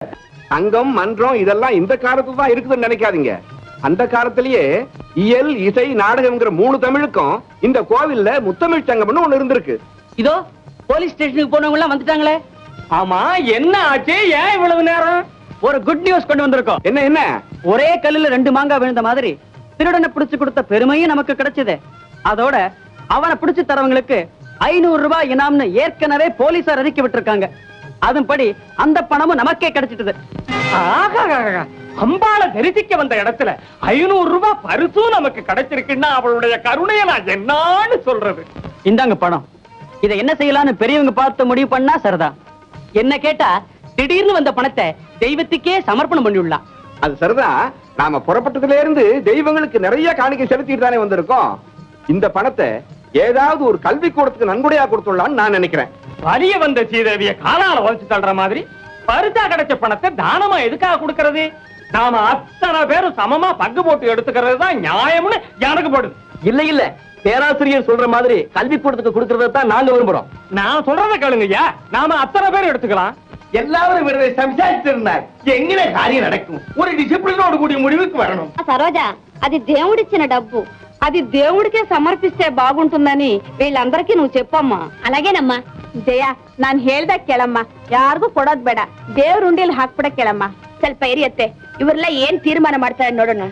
சங்கம் மன்றம் இதெல்லாம் இந்த காலத்துல தான் இருக்குதுன்னு நினைக்காதீங்க. அந்த காலத்திலேயே இயல் இசை நாடகம்ங்கிற 3 தமிழுக்கும் இந்த கோவில்ல முத்தமிழ் சங்கம்னு ஒண்ணு இருந்திருக்கு. இதோ போலீஸ் ஸ்டேஷனுக்கு போனவங்க எல்லாம் வந்துட்டாங்களே. ஆமா, என்ன ஆச்சு? ஏன் இவ்வளவு நேரம்? ஒரு குட் நியூஸ் கொண்டு வந்திருக்கோம். என்ன என்ன? ஒரே கல்லுல 2 மாங்காய் விழுந்த மாதிரி திருடனை பிடிச்சு கொடுத்த பெருமையும் நமக்கு கிடைச்சது. அதோட அவனை பிடிச்சு தரவங்களுக்கு 500 ரூபாய் இனாம்னு ஏற்கனவே போலீசார் அறிக்கை விட்டுருக்காங்க. அதன்படி அந்த பணமும் நமக்கே கிடைச்சிட்டது. அம்பாளை தரிசிக்க வந்த இடத்துல 500 ரூபாய் பரிசும் நமக்கு கிடைச்சிருக்குன்னா அவளுடைய கருணையை நான் என்னன்னு சொல்றது? இந்தாங்க பணம். இதை என்ன செய்யலாம்னு பெரியவங்க பார்த்து முடிவு பண்ணா சரிதான். என்ன கேட்டா திடீர்னு வந்த பணத்தை தெய்வத்துக்கே சமர்ப்பணம் பண்ணிவிடலாம். அது சரிதான். நாம புறப்பட்டதுல இருந்து தெய்வங்களுக்கு நிறைய காணிக்கை செலுத்திட்டு தானே வந்திருக்கோம். இந்த பணத்தை ஏதாவது ஒரு கல்வி கூடத்துக்கு நன்கொடையா கொடுத்துடலாம்னு நான் நினைக்கிறேன். வலிய வந்த சீதேவிய காலால வலிச்சு தள்ளுற மாதிரி பரிசா கிடைச்ச பணத்தை தானமா எதுக்காக கொடுக்கறது? நாம அத்தனை பேரும் சமமா பங்கு போட்டு எடுத்துக்கிறது தான் நியாயம்னு எனக்கு படுது. இல்ல இல்ல, பேராசிரியர் சொல்ற மாதிரி கல்வி கூடத்துக்கு கொடுக்கறத தான் நாங்க விரும்புறோம். நான் சொல்றத கேளுங்கய்யா. நாம அத்தனை பேர் எடுத்துக்கலாம். எல்லாரும் விடுறதை సంసారిస్తున్నారు. ఎങ്ങനെ కార్యం நடக்கும்? ஒரு డిసిప్లిన్ కూడిய முடிவுக்கு வரணும். సరోజా, అది దేవుడిచ్చిన డబ్బు. అది దేవుడికే సమర్పిస్తే బాగుంటుందని వీళ్ళందరికీ నువ్వు చెప్పమ్మా. అలాగేనమ్మా. ಜಯ, ನಾನ್ ಹೇಳ್ದ ಕೇಳಮ್ಮ. ಯಾರಿಗೂ ಕೊಡೋದ್ ಬೇಡ. ದೇವ್ರ ಉಂಡಿಯಲ್ಲಿ ಹಾಕ್ಬಿಡ ಕೇಳಮ್ಮ. ಸ್ವಲ್ಪ ಇರಿಯತ್ತೆ. ಇವರೆಲ್ಲ ಏನ್ ತೀರ್ಮಾನ ಮಾಡ್ತಾರೆ ನೋಡೋಣ.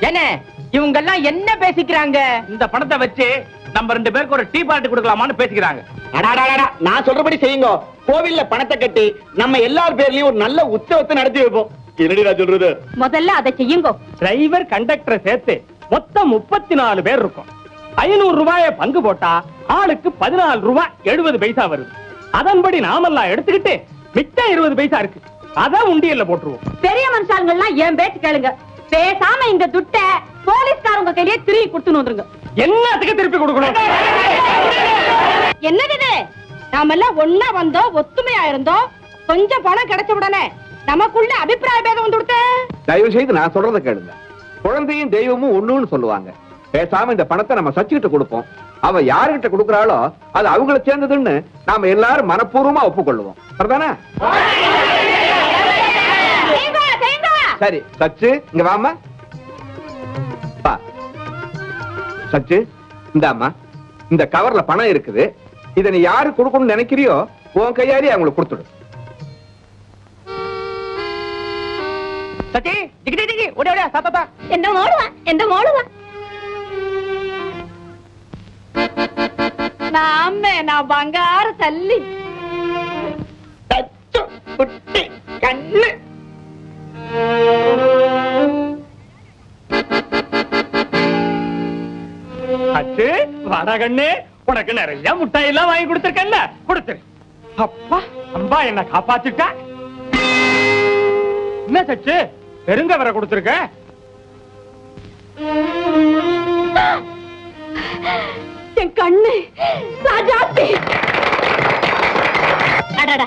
என்ன இவங்க எல்லாம் என்ன பேசிக்கிறாங்க? இந்த பணத்தை வச்சு நம்ம 2 பேருக்கு ஒரு டீ பார்ட்டி கொடுக்கலாமான்னு பேசிக்கிறாங்க. நான் சொல்றபடி செய்யுங்க. கோவில்ல பணத்தை கட்டி நம்ம எல்லார் பேர்லயும் ஒரு நல்ல உற்சவத்தை நடத்தி வைப்போம். என்னடி நான் சொல்றது? முதல்ல அதை செய்யுங்க. டிரைவர் கண்டக்டரை சேர்த்து மொத்தம் 34 பேர் இருக்கும். 500 ரூபாயை பங்கு போட்டா ஆளுக்கு 14 ரூபாய் 70 பைசா வருது. அதன்படி நாமெல்லாம் எடுத்துக்கிட்டு மிச்சம் 20 பைசா இருக்கு. அத உண்டியல்ல போட்டுருவோம். பெரிய மனுஷாளுங்கெல்லாம் என் பேச்சு கேளுங்க. பேசாம இந்த துட்டை போலீஸ்காரங்க கையிலே திருப்பி கொடுத்துன்னு வந்துருங்க. என்னத்துக்கு திருப்பி கொடுக்கணும்? என்னது இது? நாம எல்லாம் ஒன்னா வந்தோம், ஒத்துமையா இருந்தோம். கொஞ்சம் பணம் கிடைச்ச உடனே நமக்குள்ள அபிப்பிராய பேதம் வந்து கொடுத்த. தயவு செய்து நான் சொல்றதை கேளுங்க. குழந்தையும் தெய்வமும் ஒண்ணுன்னு சொல்லுவாங்க. பேசாம இந்த பணத்தை நம்ம சச்சிக்கிட்ட கொடுப்போம். அவ யாருகிட்ட கொடுக்கறாளோ அது அவங்களை சேர்ந்ததுன்னு நாம எல்லாரும் மனப்பூர்வமா ஒப்புக்கொள்ளுவோம். சரிதானே? சரி சச்சு, இங்க வாமா. சச்சு, இந்தாமா. இந்த கவர்ல பணம் இருக்குது. இதை நீ யாரு கொடுக்கணும்னு நினைக்கிறியோ உன் கையாரி அவங்களுக்கு கொடுத்துடு. சச்சி, டிகி டிகி ஓடி ஓடி சாத்தா. எந்த மோடுவா நாமே நான் பங்கார தள்ளி தச்சு குட்டி கண்ணு. அச்சு வடகண்ணே, உனக்கு நிறைய முட்டாய் எல்லாம் வாங்கி கொடுத்திருக்கேன்ல, கொடுத்துரு. அப்பா, அம்பா என்ன காப்பாத்திட்டா. என்ன சச்சு, பெருங்க வர கொடுத்திருக்க? என் கண்ணு ராஜாத்தி. அடடா,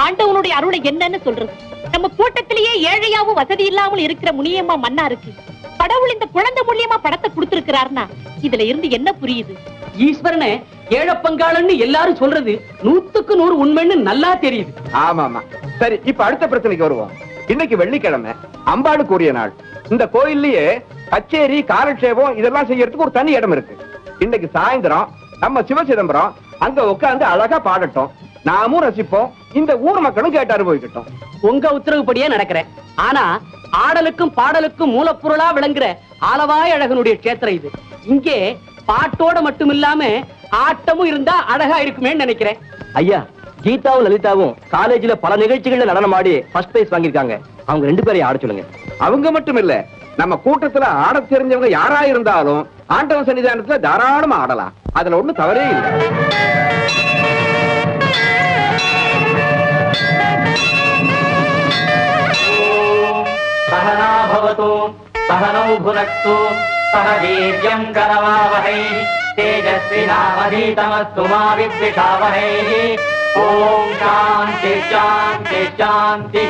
ஆண்டவனுடைய அருளை என்னன்னு சொல்றது? நம்ம கூட்டத்திலேயே ஏழையாவும் வசதி இல்லாமல் இருக்கிற முனியம்மா மன்னா இருக்கு. கடவுள் இந்த குழந்தை மூலியமா படத்தை கொடுத்திருக்கிறார்னா இதுல இருந்து என்ன புரியுது? ஈஸ்வரனை ஏழை பங்காளன்னு எல்லாரும் சொல்றது 100க்கு 100 உண்மைன்னு நல்லா தெரியுது. ஆமாமா. சரி, இப்ப அடுத்த பிரச்சனைக்கு வருவோம். இன்னைக்கு வெள்ளிக்கிழமை, அம்பாளுக்கு உரிய நாள். இந்த கோயில்லயே கச்சேரி, காலட்சேபம் இதெல்லாம் செய்யறதுக்கு ஒரு தனி இடம் இருக்கு. இன்னைக்கு சாயந்தரம் நம்ம சிவசிதம்பரம் அங்க உட்கார்ந்து அழகா பாடட்டும். நாமும் ரசிப்போம், இந்த ஊர் மக்களும் கேட்டு அனுபவிக்கட்டும். உங்க உத்தரவுப்படியே நடக்கிறேன். ஆனா ஆடலுக்கும் பாடலுக்கும் மூலப்பொருளா விளங்குற ஆலவாய் அழகனுடைய கேத்திரம் இது. இங்கே பாட்டோட மட்டும் இல்லாம ஆட்டமும் இருந்தா அழகா இருக்குமே நினைக்கிறேன். ஐயா, கீதாவும் லலிதாவும் காலேஜ்ல பல நிகழ்ச்சிகள்ல நடனம் ஆடி ஃபர்ஸ்ட் பிரைஸ் வாங்கிருக்காங்க. அவங்க 2 பேரையும் ஆட சொல்லுங்க. அவங்க மட்டும் இல்ல, நம்ம கூட்டத்துல ஆட தெரிஞ்சவங்க யாரா இருந்தாலும் ஆண்டவன் சன்னிதானத்துல தாராளமா ஆடலாம். அதுல ஒண்ணும் தவறே இல்லை. सहना भवतु सहनौ भुनक्तु सह वीर्यं करवावहै तेजस्विनावधीतमस्तु मा विद्विषावहै. ओम शांति शांति शांति.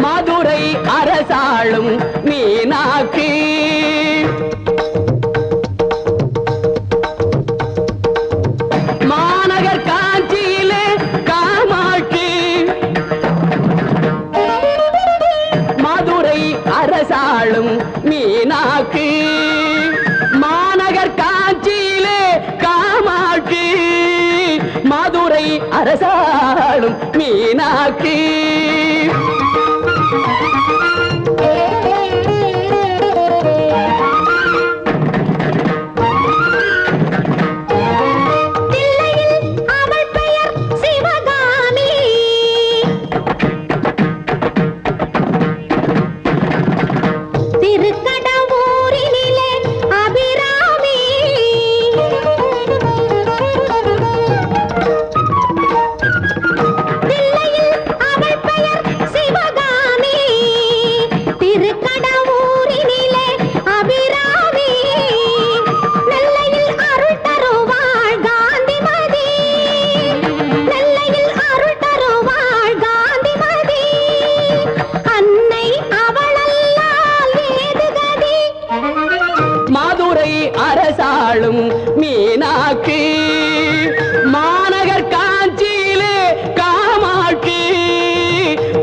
மதுரை அரசாளும் மீனாட்சி மீனாட்சி மாநகர் காஞ்சியிலே காமாட்சி மதுரை அரசாளும் மீனாட்சி அரசாளும் மீனாட்சி மாநகர் காஞ்சியிலே காமாட்சி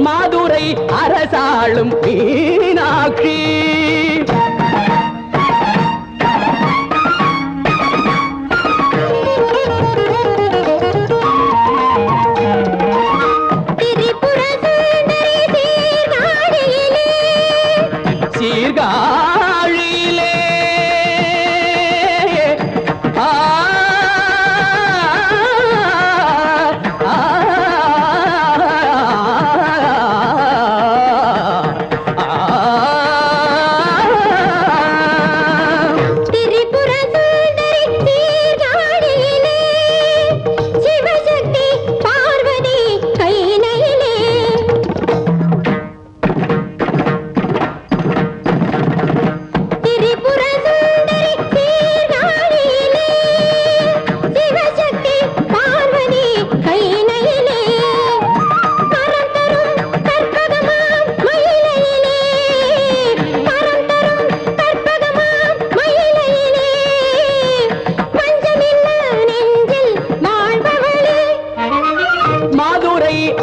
மதுரை அரசாளும் மீனாட்சி சீர்காழியிலே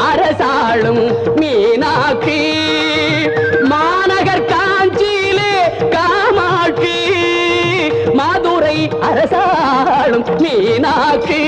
அரசாளும் மீனாட்சி மாநகர் காஞ்சியிலே காமாட்சி மதுரை அரசாளும் மீனாட்சி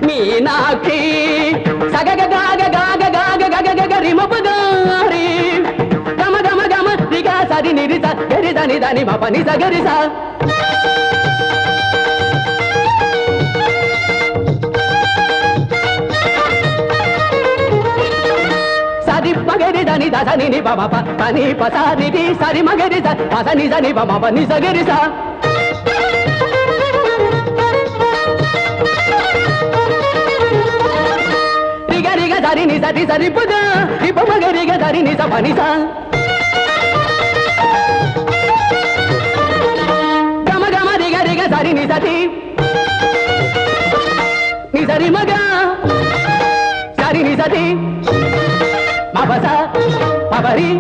மீனாட்சி சகக காக காக காக கக கக ரிமபதாரி கம கம கம ரிகா சரி நிரிச கரி தனி தனி மபனி சகரிசா சரி மகரி தனி தசனி நி பம பனி பசா நிதி சரி மகரி ச பசனி சனி பம பனி சகரிசா சரி நி சரி சரி புத இப்ப மகரிக சரி நி சபனிசா கம கம ரிக ரிக சரி நி சதி நி சரி மக சரி நி சதி மபச பபரி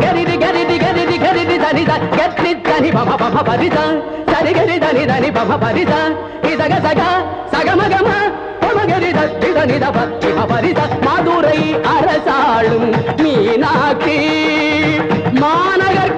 கரிதி கரிதி கரிதி கரிதி சரி ச கத்ரி தனி பம பம பரிச சரி கரி தனி தனி பம பரிச இசக சக சகமகம மதுரை அரசாளும் மீனாட்சி மாநகர்